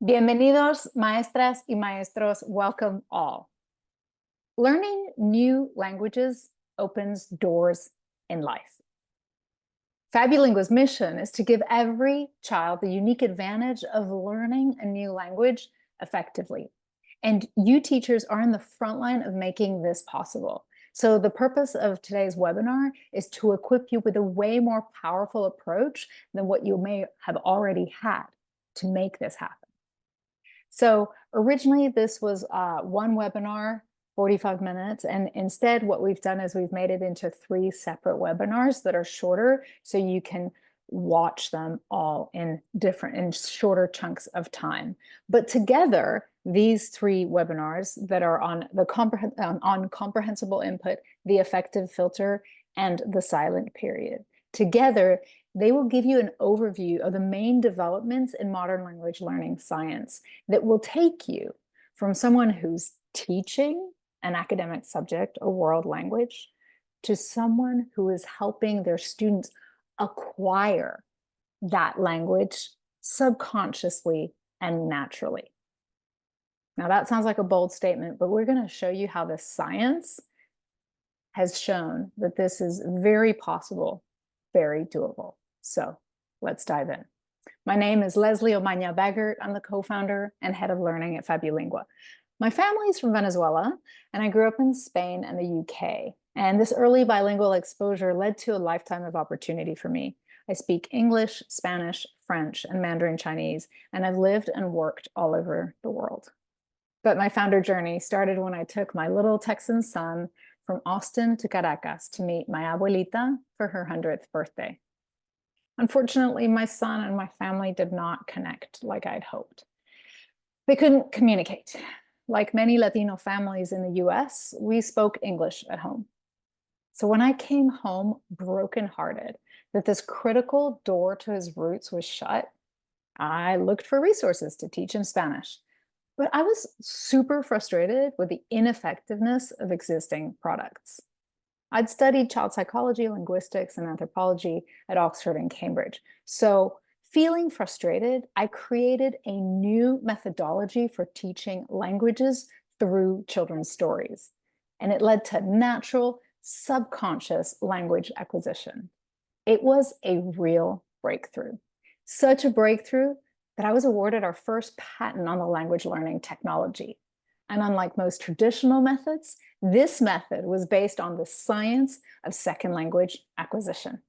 Bienvenidos, maestras y maestros. Welcome all. Learning new languages opens doors in life. FabuLingua's mission is to give every child the unique advantage of learning a new language effectively. And you teachers are in the front line of making this possible. So the purpose of today's webinar is to equip you with a way more powerful approach than what you may have already had to make this happen. So originally this was one webinar, 45 minutes, and instead what we've done is we've made it into 3 separate webinars that are shorter, so you can watch them all in shorter chunks of time. But together, these 3 webinars that are on the comprehensible input, the effective filter, and the silent period, together they will give you an overview of the main developments in modern language learning science that will take you from someone who's teaching an academic subject or world language to someone who is helping their students acquire that language subconsciously and naturally. Now that sounds like a bold statement, but we're going to show you how the science has shown that this is very possible, very doable. So let's dive in. My name is Leslie Begert. I'm the co-founder and head of learning at FabuLingua. My family is from Venezuela, and I grew up in Spain and the UK. And this early bilingual exposure led to a lifetime of opportunity for me. I speak English, Spanish, French, and Mandarin Chinese, and I've lived and worked all over the world. But my founder journey started when I took my little Texan son from Austin to Caracas to meet my abuelita for her 100th birthday. Unfortunately, my son and my family did not connect like I'd hoped. They couldn't communicate. Like many Latino families in the US, we spoke English at home. So when I came home brokenhearted that this critical door to his roots was shut, I looked for resources to teach him Spanish. But I was super frustrated with the ineffectiveness of existing products. I'd studied child psychology, linguistics, and anthropology at Oxford and Cambridge. So feeling frustrated, I created a new methodology for teaching languages through children's stories. And it led to natural, subconscious language acquisition. It was a real breakthrough. Such a breakthrough that I was awarded our first patent on the language learning technology. And unlike most traditional methods, this method was based on the science of second language acquisition.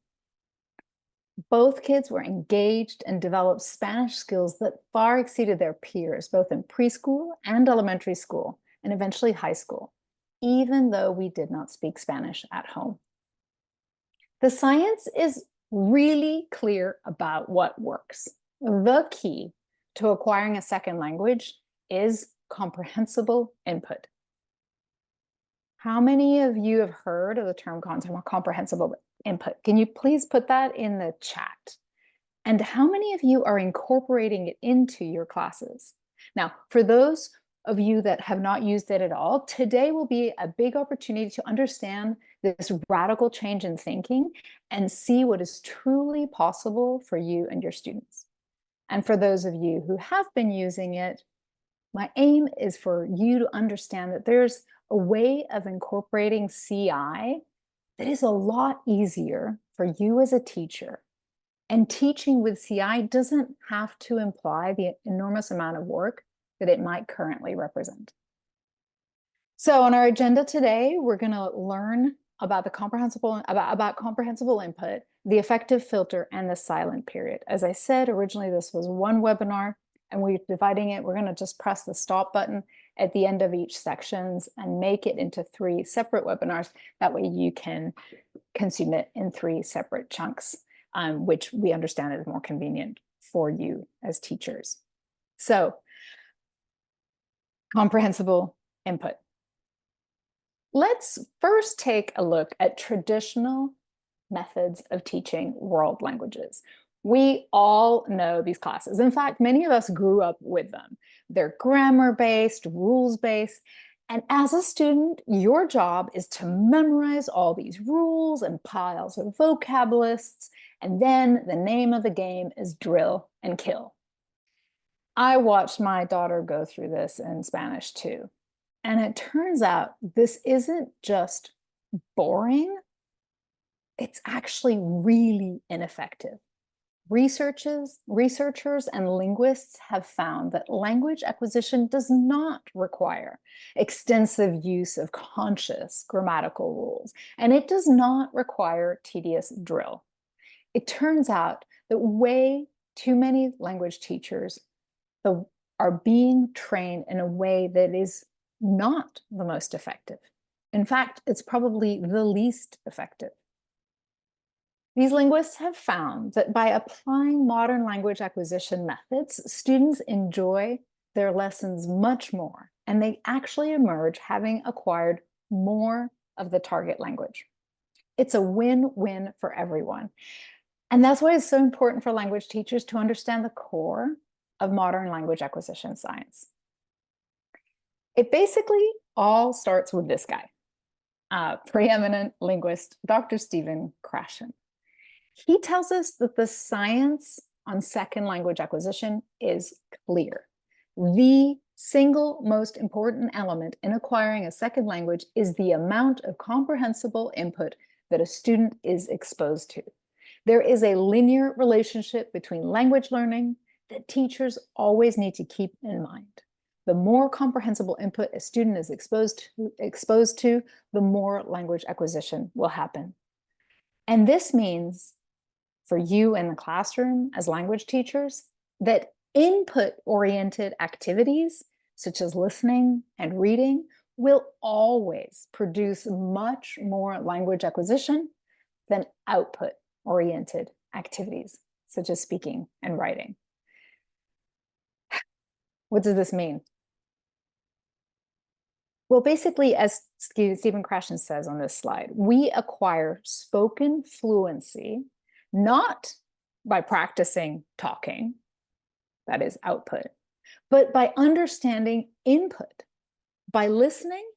Both kids were engaged and developed Spanish skills that far exceeded their peers, both in preschool and elementary school, and eventually high school, even though we did not speak Spanish at home. The science is really clear about what works. The key to acquiring a second language is comprehensible input. How many of you have heard of the term comprehensible input? Can you please put that in the chat? And how many of you are incorporating it into your classes? Now, for those of you that have not used it at all, today will be a big opportunity to understand this radical change in thinking and see what is truly possible for you and your students. And for those of you who have been using it, my aim is for you to understand that there's a way of incorporating CI that is a lot easier for you as a teacher. And teaching with CI doesn't have to imply the enormous amount of work that it might currently represent. So on our agenda today, we're going to learn about the comprehensible input, the effective filter, and the silent period. As I said, originally this was one webinar, and we're dividing it. We're going to just press the stop button at the end of each sections and make it into 3 separate webinars. That way you can consume it in 3 separate chunks, which we understand is more convenient for you as teachers. So, comprehensible input. Let's first take a look at traditional methods of teaching world languages. We all know these classes. In fact, many of us grew up with them. They're grammar-based, rules-based, and as a student, your job is to memorize all these rules and piles of vocab lists, and then the name of the game is drill and kill. I watched my daughter go through this in Spanish too. And it turns out this isn't just boring, it's actually really ineffective. Researchers and linguists have found that language acquisition does not require extensive use of conscious grammatical rules, and it does not require tedious drill. It turns out that way too many language teachers are being trained in a way that is not the most effective. In fact, it's probably the least effective. These linguists have found that by applying modern language acquisition methods, students enjoy their lessons much more, and they actually emerge having acquired more of the target language. It's a win-win for everyone. And that's why it's so important for language teachers to understand the core of modern language acquisition science. It basically all starts with this guy, preeminent linguist, Dr. Stephen Krashen. He tells us that the science on second language acquisition is clear. The single most important element in acquiring a second language is the amount of comprehensible input that a student is exposed to. There is a linear relationship between language learning that teachers always need to keep in mind. The more comprehensible input a student is exposed to, the more language acquisition will happen. And this means for you in the classroom as language teachers that input-oriented activities, such as listening and reading, will always produce much more language acquisition than output-oriented activities, such as speaking and writing. What does this mean? Well, basically, as Stephen Krashen says on this slide, we acquire spoken fluency not by practicing talking, that is output, but by understanding input, by listening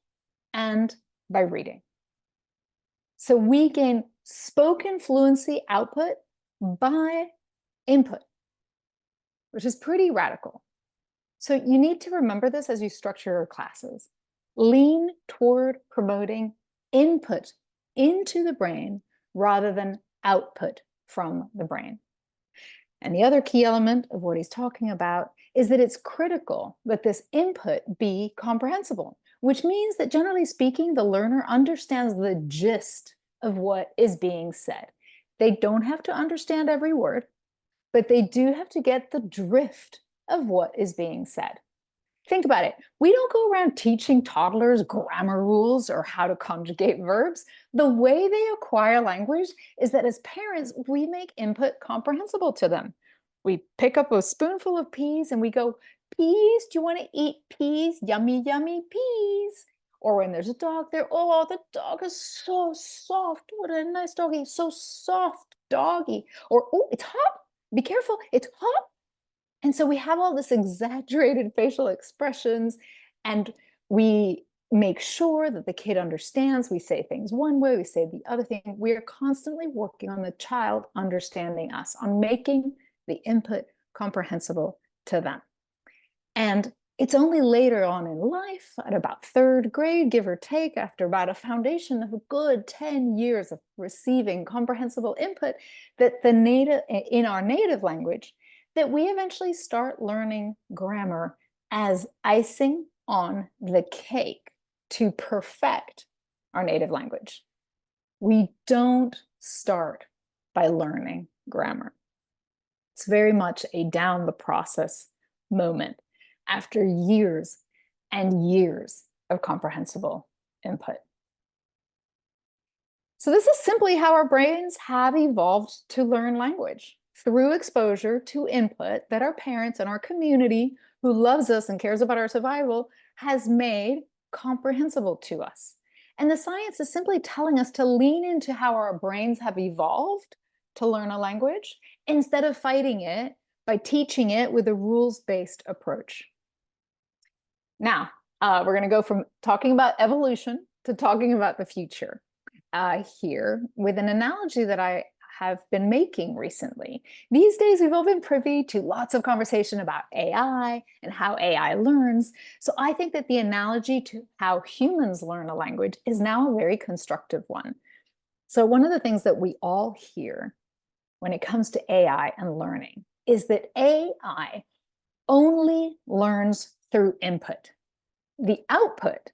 and by reading. So we gain spoken fluency output by input, which is pretty radical. So you need to remember this as you structure your classes. Lean toward promoting input into the brain rather than output from the brain. And the other key element of what he's talking about is that it's critical that this input be comprehensible, which means that generally speaking, the learner understands the gist of what is being said. They don't have to understand every word, but they do have to get the drift of what is being said. Think about it. We don't go around teaching toddlers grammar rules or how to conjugate verbs. The way they acquire language is that as parents, we make input comprehensible to them. We pick up a spoonful of peas and we go, peas, do you want to eat peas? Yummy, yummy peas. Or when there's a dog there, oh, the dog is so soft. What a nice doggy, so soft doggy. Or, oh, it's hot. Be careful, it's hot. And so we have all this exaggerated facial expressions, and we make sure that the kid understands. We say things one way, we say the other thing. We're constantly working on the child understanding us, on making the input comprehensible to them. And it's only later on in life, at about third grade, give or take, after about a foundation of a good 10 years of receiving comprehensible input, that in our native language, that we eventually start learning grammar as icing on the cake to perfect our native language. We don't start by learning grammar. It's very much a down the process moment after years and years of comprehensible input. So this is simply how our brains have evolved to learn language, through exposure to input that our parents and our community, who loves us and cares about our survival, has made comprehensible to us. And the science is simply telling us to lean into how our brains have evolved to learn a language instead of fighting it by teaching it with a rules-based approach. Now, we're going to go from talking about evolution to talking about the future here with an analogy that I have been making recently. These days, we've all been privy to lots of conversation about AI and how AI learns. So I think that the analogy to how humans learn a language is now a very constructive one. So one of the things that we all hear when it comes to AI and learning is that AI only learns through input. The output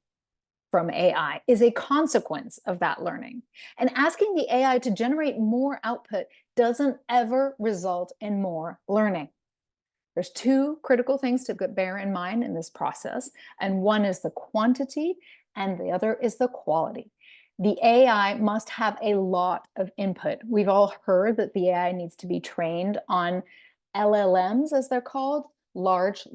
from AI is a consequence of that learning. And asking the AI to generate more output doesn't ever result in more learning. There's two critical things to bear in mind in this process, and one is the quantity and the other is the quality. The AI must have a lot of input. We've all heard that the AI needs to be trained on LLMs, as they're called, large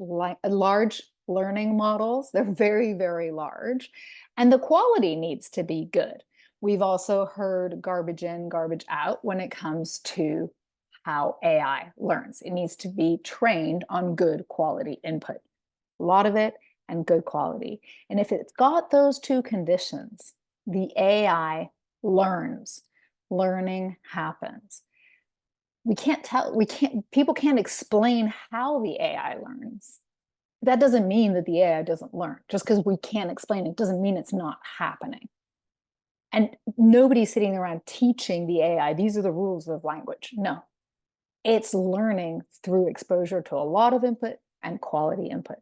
learning models. They're very, very large. And the quality needs to be good. We've also heard garbage in, garbage out when it comes to how AI learns. It needs to be trained on good quality input, a lot of it and good quality. And if it's got those two conditions, the AI learns. Learning happens. People can't explain how the AI learns. That doesn't mean that the AI doesn't learn. Just because we can't explain it doesn't mean it's not happening. And nobody's sitting around teaching the AI, these are the rules of language. No, it's learning through exposure to a lot of input and quality input.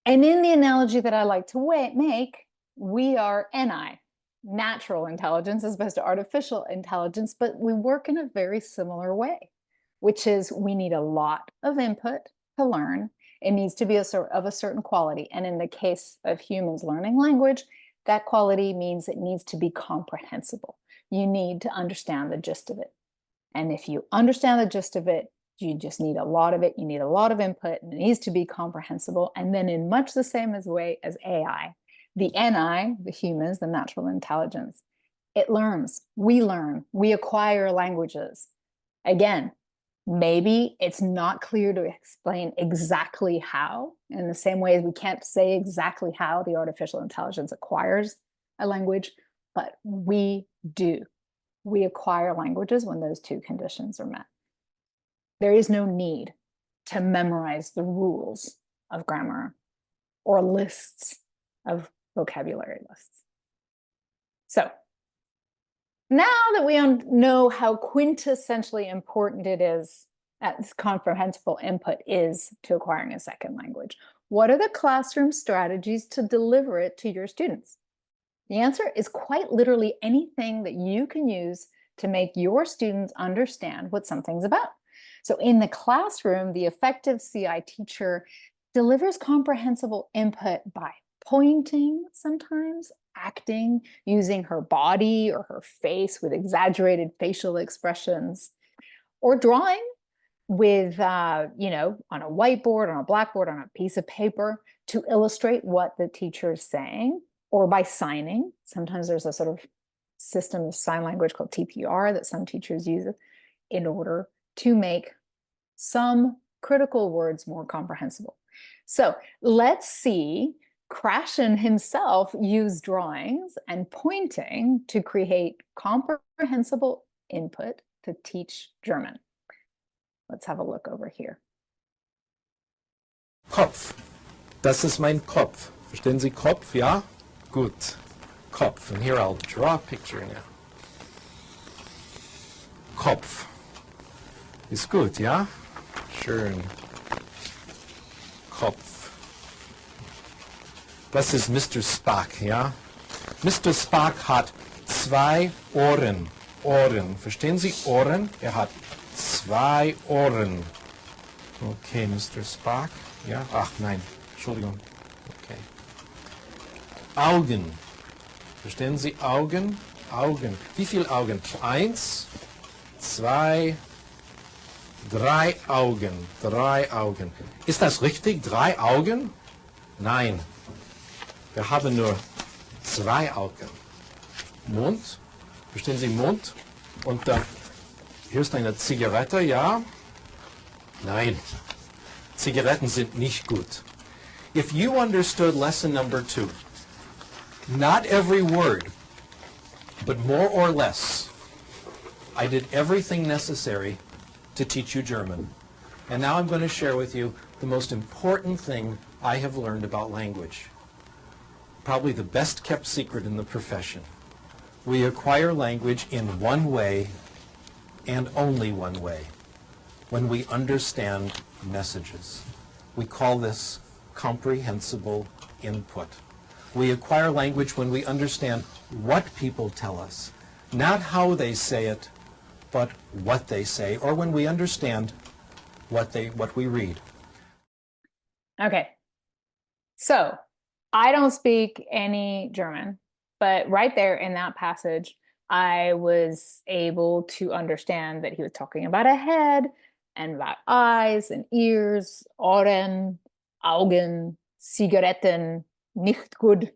And in the analogy that I like to make, we are NI, natural intelligence, as opposed to artificial intelligence, but we work in a very similar way, which is we need a lot of input to learn. It needs to be of a certain quality. And in the case of humans learning language, that quality means it needs to be comprehensible. You need to understand the gist of it. And if you understand the gist of it, you just need a lot of it. You need a lot of input, and it needs to be comprehensible. And then in much the same way as AI, the NI, the humans, the natural intelligence, it learns. We learn. We acquire languages. Again, maybe it's not clear to explain exactly how, in the same way as we can't say exactly how the artificial intelligence acquires a language, but we do. We acquire languages when those two conditions are met. There is no need to memorize the rules of grammar or lists of vocabulary lists. So now that we know how quintessentially important it is, as comprehensible input is to acquiring a second language, what are the classroom strategies to deliver it to your students? The answer is quite literally anything that you can use to make your students understand what something's about. So in the classroom, the effective CI teacher delivers comprehensible input by pointing sometimes, acting, using her body or her face with exaggerated facial expressions, or drawing with, on a whiteboard, on a blackboard, on a piece of paper to illustrate what the teacher is saying, or by signing. Sometimes there's a sort of system of sign language called TPR that some teachers use in order to make some critical words more comprehensible. So let's see Krashen himself use drawings and pointing to create comprehensible input to teach German. Let's have a look over here. Kopf. Das ist mein Kopf. Verstehen Sie Kopf? Ja? Gut. Kopf. And here I'll draw a picture now. Kopf. Ist gut, ja? Schön. Kopf. Das ist Mr. Spock, ja? Mr. Spock hat 2 Ohren. Ohren. Verstehen Sie Ohren? Er hat 2 Ohren. Okay, Mr. Spock. Ja? Ach, nein. Entschuldigung. Okay. Augen. Verstehen Sie Augen? Augen. Wie viele Augen? 1, 2, 3 Augen. 3 Augen. Ist das richtig? 3 Augen? Nein. Wir haben nur 2 Augen. Mund. Verstehen Sie Mund? Und hier ist eine Zigarette, ja? Nein. Zigaretten sind nicht gut. If you understood lesson number 2, not every word, but more or less I did everything necessary to teach you German. And now I'm going to share with you the most important thing I have learned about language. Probably the best kept secret in the profession. We acquire language in one way and only one way, when we understand messages. We call this comprehensible input. We acquire language when we understand what people tell us, not how they say it, but what they say, or when we understand what we read. Okay, so I don't speak any German, but right there in that passage, I was able to understand that he was talking about a head and about eyes and ears, Ohren, Augen, Zigaretten, nicht gut.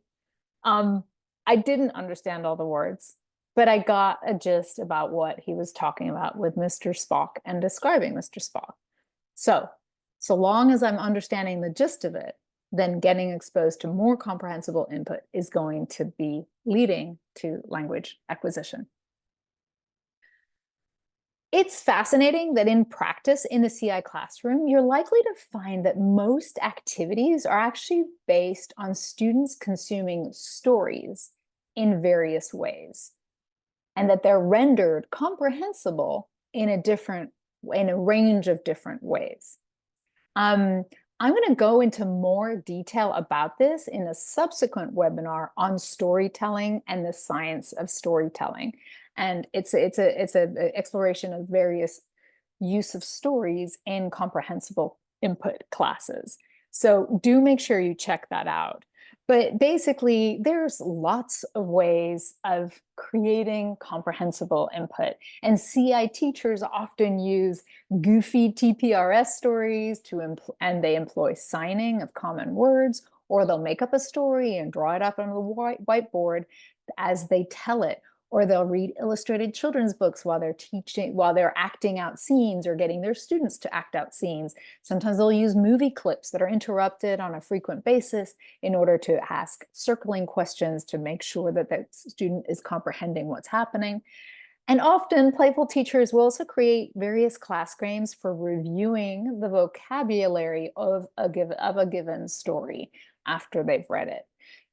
I didn't understand all the words, but I got a gist about what he was talking about with Mr. Spock and describing Mr. Spock. So long as I'm understanding the gist of it, then getting exposed to more comprehensible input is going to be leading to language acquisition. It's fascinating that in practice in the CI classroom, you're likely to find that most activities are actually based on students consuming stories in various ways, and that they're rendered comprehensible in a range of different ways. I'm going to go into more detail about this in a subsequent webinar on storytelling and the science of storytelling. And it's an exploration of various use of stories in comprehensible input classes. So do make sure you check that out. But basically, there's lots of ways of creating comprehensible input. And CI teachers often use goofy TPRS stories and they employ signing of common words, or they'll make up a story and draw it up on the whiteboard as they tell it. Or they'll read illustrated children's books while they're acting out scenes or getting their students to act out scenes. Sometimes they'll use movie clips that are interrupted on a frequent basis in order to ask circling questions to make sure that the student is comprehending what's happening. And often playful teachers will also create various class games for reviewing the vocabulary of a given story after they've read it.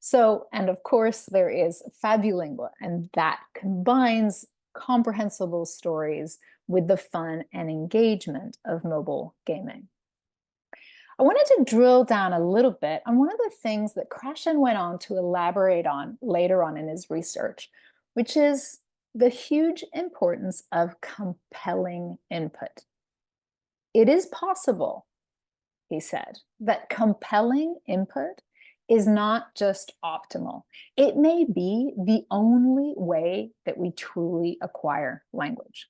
So, and of course, there is FabuLingua, and that combines comprehensible stories with the fun and engagement of mobile gaming. I wanted to drill down a little bit on one of the things that Krashen went on to elaborate on later on in his research, which is the huge importance of compelling input. It is possible, he said, that compelling input is not just optimal. It may be the only way that we truly acquire language.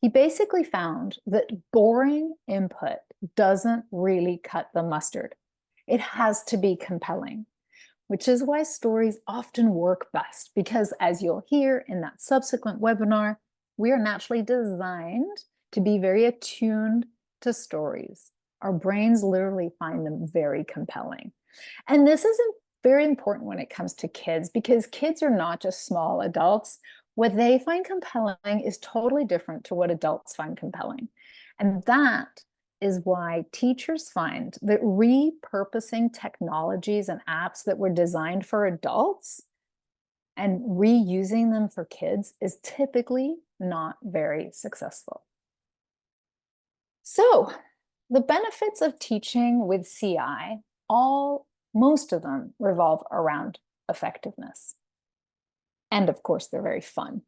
He basically found that boring input doesn't really cut the mustard. It has to be compelling, which is why stories often work best, because as you'll hear in that subsequent webinar, we are naturally designed to be very attuned to stories. Our brains literally find them very compelling. And this is very important when it comes to kids, because kids are not just small adults. What they find compelling is totally different to what adults find compelling. And that is why teachers find that repurposing technologies and apps that were designed for adults and reusing them for kids is typically not very successful. So the benefits of teaching with CI, most of them revolve around effectiveness. And of course, they're very fun.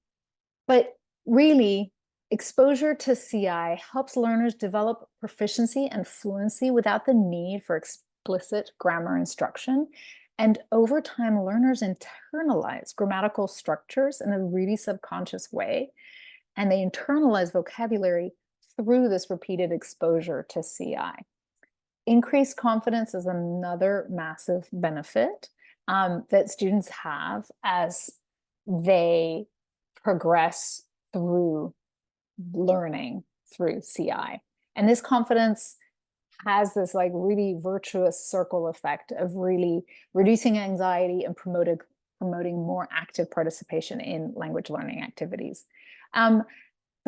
But really, exposure to CI helps learners develop proficiency and fluency without the need for explicit grammar instruction. And over time, learners internalize grammatical structures in a really subconscious way. And they internalize vocabulary through this repeated exposure to CI. Increased confidence is another massive benefit that students have as they progress through learning through CI. And this confidence has this like really virtuous circle effect of really reducing anxiety and promoting more active participation in language learning activities.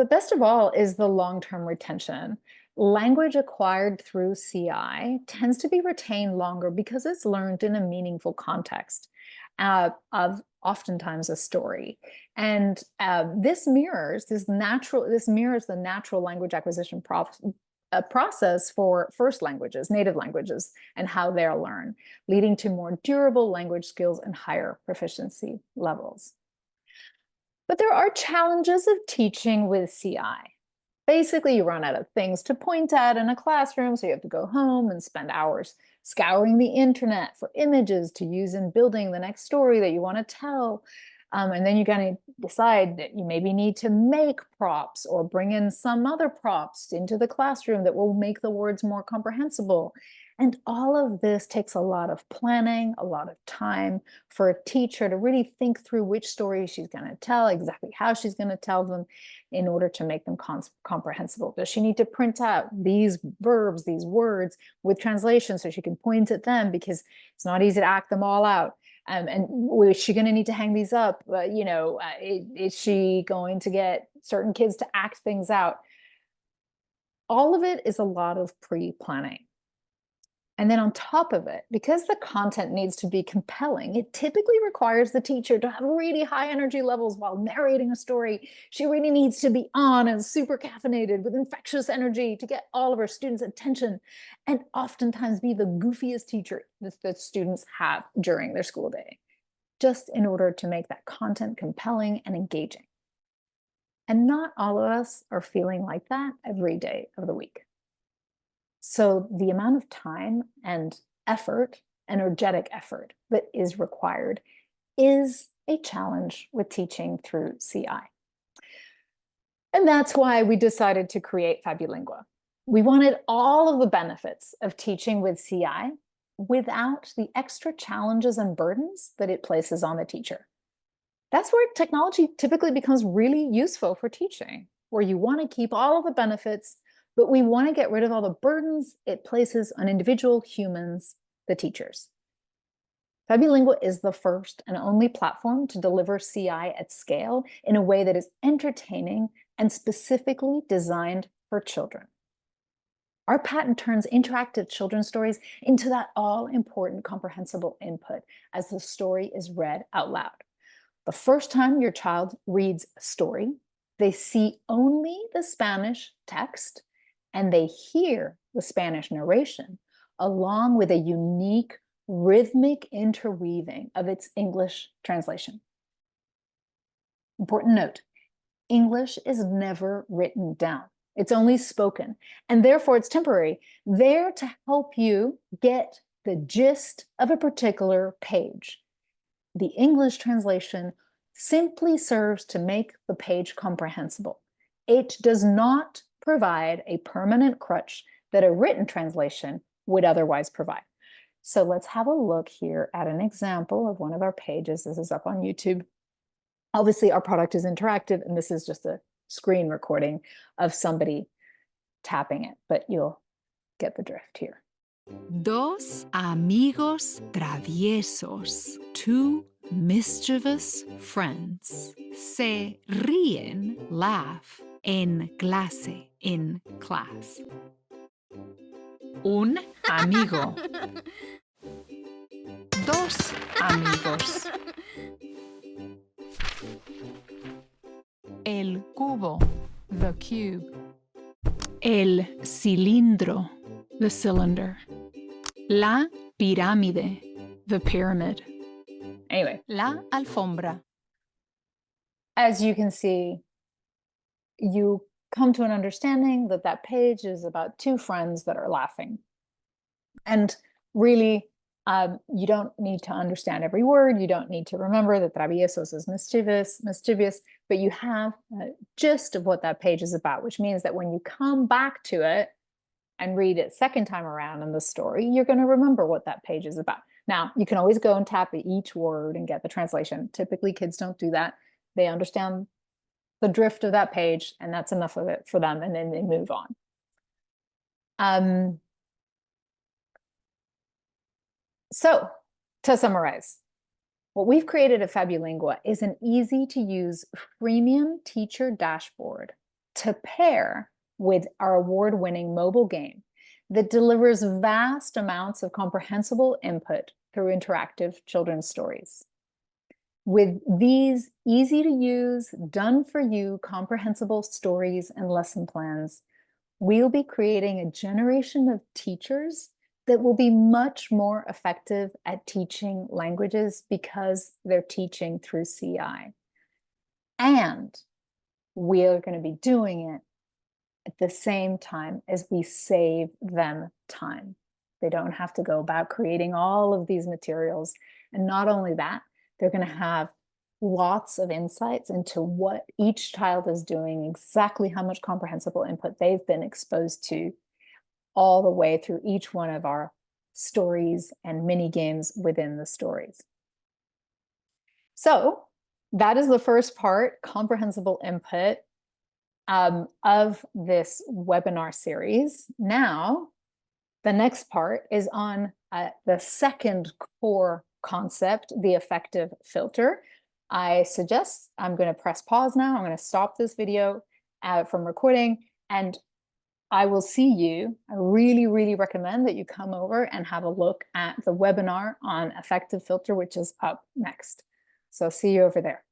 But best of all is the long-term retention. Language acquired through CI tends to be retained longer because it's learned in a meaningful context of oftentimes a story. And this mirrors the natural language acquisition process for first languages, native languages, and how they're learned, leading to more durable language skills and higher proficiency levels. But there are challenges of teaching with CI. Basically, you run out of things to point at in a classroom, so you have to go home and spend hours scouring the internet for images to use in building the next story that you want to tell. And then you kind of decide that you maybe need to make props or bring in some other props into the classroom that will make the words more comprehensible. And all of this takes a lot of planning, a lot of time for a teacher to really think through which stories she's going to tell, exactly how she's going to tell them in order to make them comprehensible. Does she need to print out these verbs, these words with translation so she can point at them, because it's not easy to act them all out? And is she going to need to hang these up? Is she going to get certain kids to act things out? All of it is a lot of pre-planning. And then on top of it, because the content needs to be compelling, it typically requires the teacher to have really high energy levels while narrating a story. She really needs to be on and super caffeinated with infectious energy to get all of her students' attention, and oftentimes be the goofiest teacher that students have during their school day, just in order to make that content compelling and engaging. And not all of us are feeling like that every day of the week. So the amount of time and effort, energetic effort, that is required is a challenge with teaching through CI. And that's why we decided to create FabuLingua. We wanted all of the benefits of teaching with CI without the extra challenges and burdens that it places on the teacher. That's where technology typically becomes really useful for teaching, where you want to keep all of the benefits, but we want to get rid of all the burdens it places on individual humans, the teachers. FabuLingua is the first and only platform to deliver CI at scale in a way that is entertaining and specifically designed for children. Our patent turns interactive children's stories into that all-important comprehensible input as the story is read out loud. The first time your child reads a story, they see only the Spanish text, and they hear the Spanish narration, along with a unique rhythmic interweaving of its English translation. Important note, English is never written down. It's only spoken, and therefore it's temporary, there to help you get the gist of a particular page. The English translation simply serves to make the page comprehensible. It does not provide a permanent crutch that a written translation would otherwise provide. So let's have a look here at an example of one of our pages. This is up on YouTube. Obviously, our product is interactive, and this is just a screen recording of somebody tapping it, but you'll get the drift here. Dos amigos traviesos, two mischievous friends, se ríen, laugh, en clase, in class. Un amigo. Dos amigos. El cubo, the cube. El cilindro, the cylinder. La pirámide, the pyramid. Anyway, La alfombra. as you can see, you come to an understanding that that page is about two friends that are laughing. And really, you don't need to understand every word. You don't need to remember that traviesos is mischievous, but you have a gist of what that page is about, which means that when you come back to it and read it second time around in the story, you're going to remember what that page is about. Now, you can always go and tap at each word and get the translation. Typically, kids don't do that. They understand the drift of that page, and that's enough of it for them, and then they move on. So, to summarize, what we've created at FabuLingua is an easy-to-use freemium teacher dashboard to pair with our award-winning mobile game that delivers vast amounts of comprehensible input through interactive children's stories. With these easy-to-use, done-for-you comprehensible stories and lesson plans, we'll be creating a generation of teachers that will be much more effective at teaching languages because they're teaching through CI. And we're going to be doing it at the same time as we save them time. They don't have to go about creating all of these materials. And not only that, they're going to have lots of insights into what each child is doing, exactly how much comprehensible input they've been exposed to, all the way through each one of our stories and mini games within the stories. So that is the first part, comprehensible input, of this webinar series. Now, the next part is on the second core concept, the affective filter. I suggest I'm going to press pause now. I'm going to stop this video from recording, and I will see you. I really, really recommend that you come over and have a look at the webinar on affective filter, which is up next. So see you over there.